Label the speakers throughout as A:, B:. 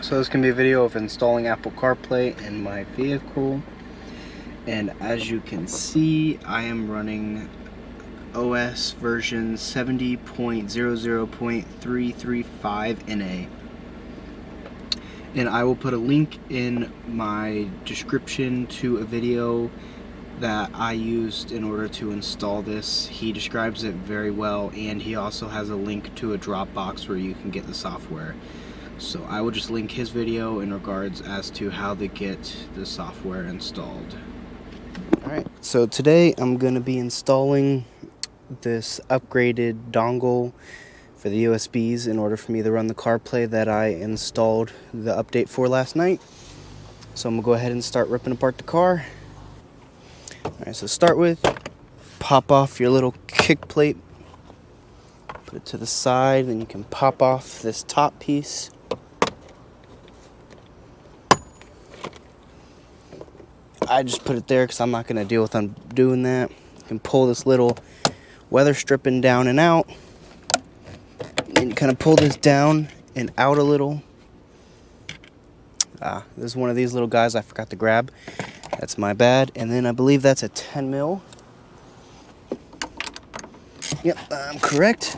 A: So this can be a video of installing Apple CarPlay in my vehicle, and as you can see, I am running OS version 70.00.335 NA, and I will put a link in my description to a video that I used in order to install this. He describes it very well, and he also has a link to a Dropbox where you can get the software. So I will just link his video in regards as to how to get the software installed. Alright, so today I'm going to be installing this upgraded dongle for the USBs in order for me to run the CarPlay that I installed the update for last night. So I'm going to go ahead and start ripping apart the car. Alright, so to start with, pop off your little kick plate, put it to the side, then you can pop off this top piece. I just put it there because I'm not going to deal with undoing that. You can pull this little weather stripping down and out. And you kind of pull this down and out a little. This is one of these little guys I forgot to grab. That's my bad. And then I believe that's a 10 mil. Yep, I'm correct.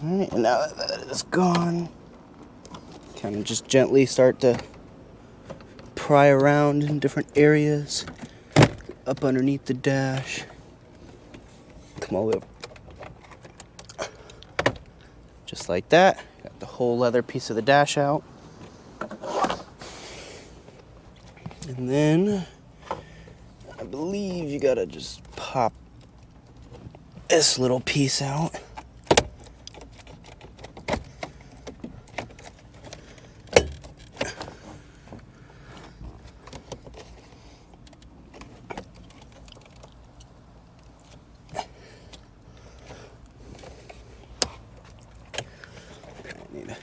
A: Alright, and now that is gone, kind of just gently start to pry around in different areas, up underneath the dash, come all the way up. Just like that. Got the whole leather piece of the dash out. And then, I believe you gotta just pop this little piece out. Need to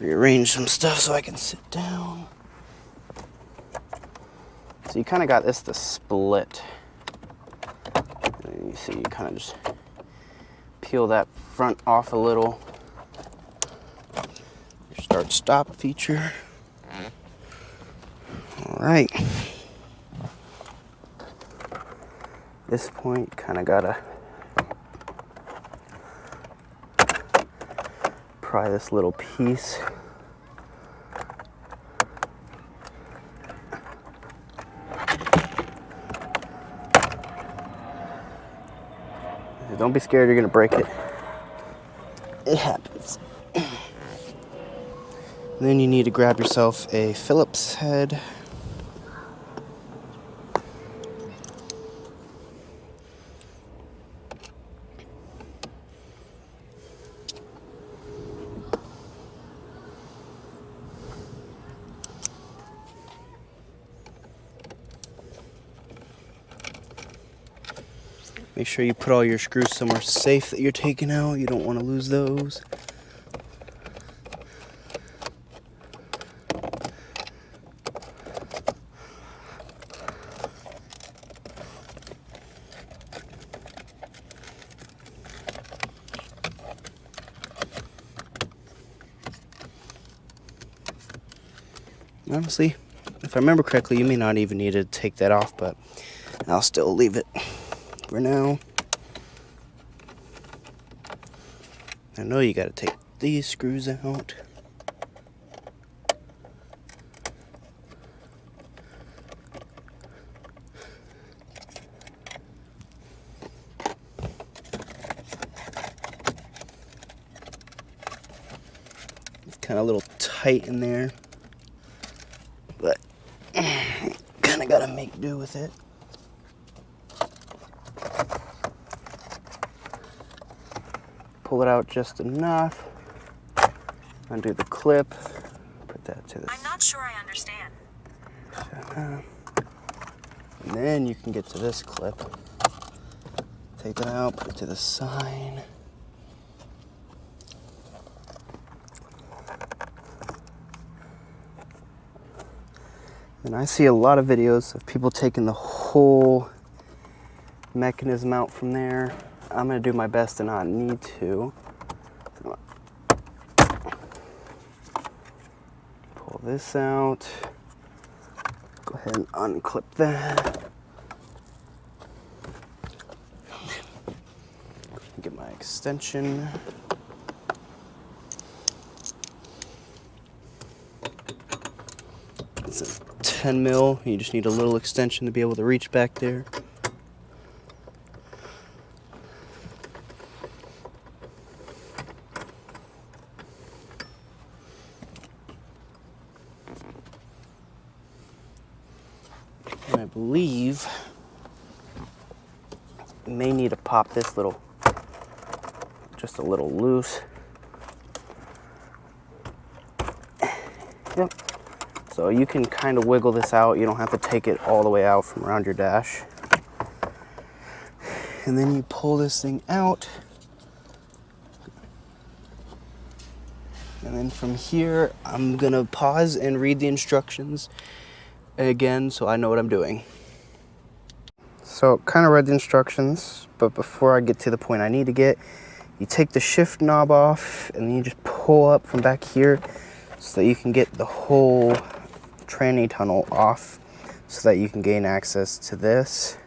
A: rearrange some stuff so I can sit down. So you kind of got this to split. And you see, you kind of just peel that front off a little. Your start-stop feature. All right. At this point, kind of gotta pry this little piece. Don't be scared, you're gonna break it. It happens. And then you need to grab yourself a Phillips head. Make sure you put all your screws somewhere safe that you're taking out. You don't want to lose those. Honestly, if I remember correctly, you may not even need to take that off, but I'll still leave it for now. I know you gotta take these screws out. It's kind of a little tight in there, but kind of gotta make do with it. Pull it out just enough. Undo the clip. Put that to the
B: I'm not sure I understand.
A: And then you can get to this clip. Take that out, put it to the side. And I see a lot of videos of people taking the whole mechanism out from there. I'm gonna do my best to not need to. Pull this out. Go ahead and unclip that. Get my extension. It's a 10 mil. You just need a little extension to be able to reach back there. And I believe you may need to pop this little, just a little loose. Yep. So you can kind of wiggle this out. You don't have to take it all the way out from around your dash. And then you pull this thing out. And then from here, I'm gonna pause and read the instructions again so I know what I'm doing. So kind of read the instructions, but before I get to the point I need to get, you take the shift knob off and then you just pull up from back here so that you can get the whole tranny tunnel off so that you can gain access to this.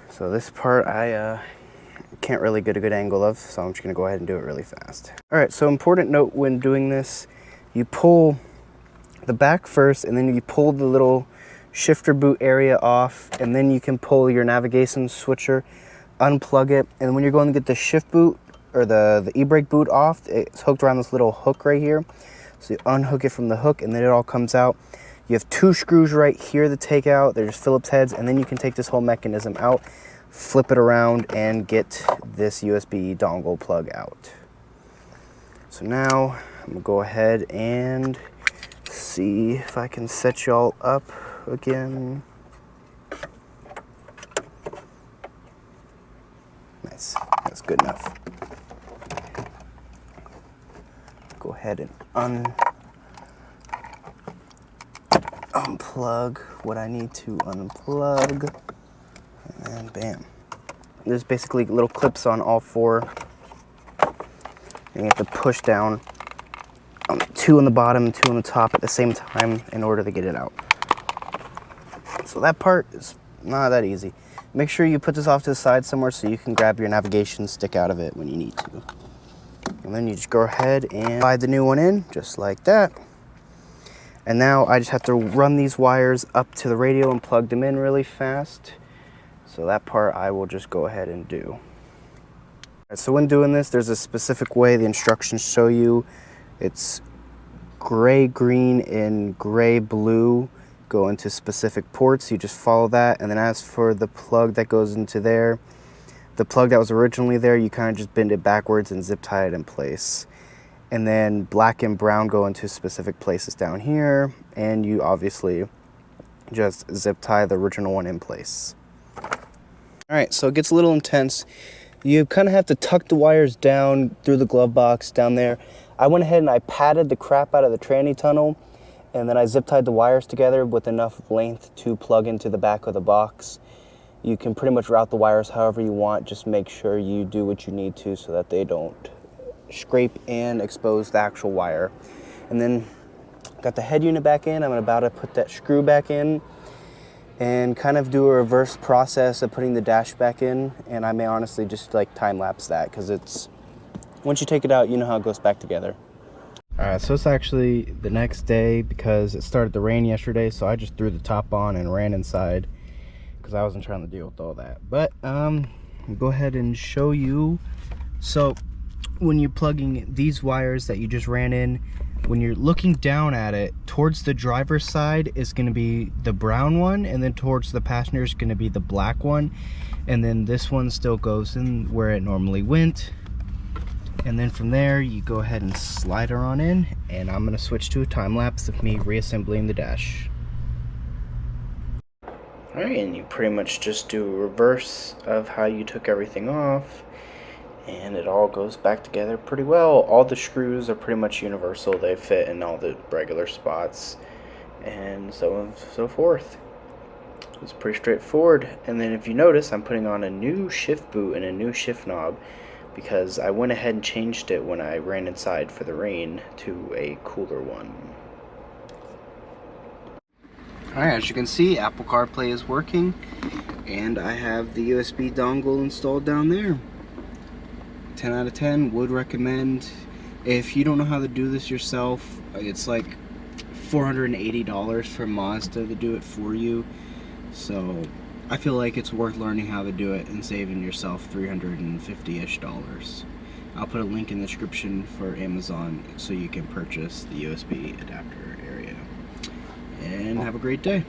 A: So this part I can't really get a good angle of, so I'm just gonna go ahead and do it really fast. All right, so important note when doing this, you pull the back first and then you pull the little shifter boot area off, and then you can pull your navigation switcher, unplug it, and when you're going to get the shift boot or the e-brake boot off, it's hooked around this little hook right here. So you unhook it from the hook and then it all comes out. You have 2 screws right here to take out. They're just Phillips heads, and then you can take this whole mechanism out, flip it around, and get this USB dongle plug out. So now I'm gonna go ahead and see if I can set y'all up again. Nice, that's good enough. Go ahead and unplug what I need to unplug, and bam. There's basically little clips on all 4. And you have to push down 2 on the bottom, 2 on the top at the same time in order to get it out. So that part is not that easy. Make sure you put this off to the side somewhere so you can grab your navigation stick out of it when you need to. And then you just go ahead and slide the new one in, just like that. And now I just have to run these wires up to the radio and plug them in really fast. So that part I will just go ahead and do. So when doing this, there's a specific way the instructions show you. It's gray, green, and gray, blue go into specific ports. You just follow that. And then as for the plug that goes into there, the plug that was originally there, you kind of just bend it backwards and zip tie it in place. And then black and brown go into specific places down here. And you obviously just zip tie the original one in place. All right, so it gets a little intense. You kind of have to tuck the wires down through the glove box down there. I went ahead and I padded the crap out of the tranny tunnel, and then I zip tied the wires together with enough length to plug into the back of the box. You can pretty much route the wires however you want. Just make sure you do what you need to so that they don't scrape and expose the actual wire. And then got the head unit back in. I'm about to put that screw back in and kind of do a reverse process of putting the dash back in. And I may honestly just like time lapse that, because it's, once you take it out, you know how it goes back together. All right, so it's actually the next day because it started to rain yesterday, so I just threw the top on and ran inside because I wasn't trying to deal with all that. But I'll go ahead and show you. So when you're plugging these wires that you just ran in, when you're looking down at it, towards the driver's side is going to be the brown one, and then towards the passenger is going to be the black one, and then this one still goes in where it normally went. And then from there you go ahead and slide her on in, and I'm going to switch to a time lapse of me reassembling the dash. Alright, and you pretty much just do a reverse of how you took everything off, and it all goes back together pretty well. All the screws are pretty much universal. They fit in all the regular spots, and so on and so forth. It's pretty straightforward. And then if you notice, I'm putting on a new shift boot and a new shift knob because I went ahead and changed it when I ran inside for the rain to a cooler one. Alright, as you can see, Apple CarPlay is working, and I have the USB dongle installed down there. 10 out of 10, would recommend. If you don't know how to do this yourself, it's like $480 for Mazda to do it for you. So I feel like it's worth learning how to do it and saving yourself $350-ish. I'll put a link in the description for Amazon so you can purchase the USB adapter area. And have a great day.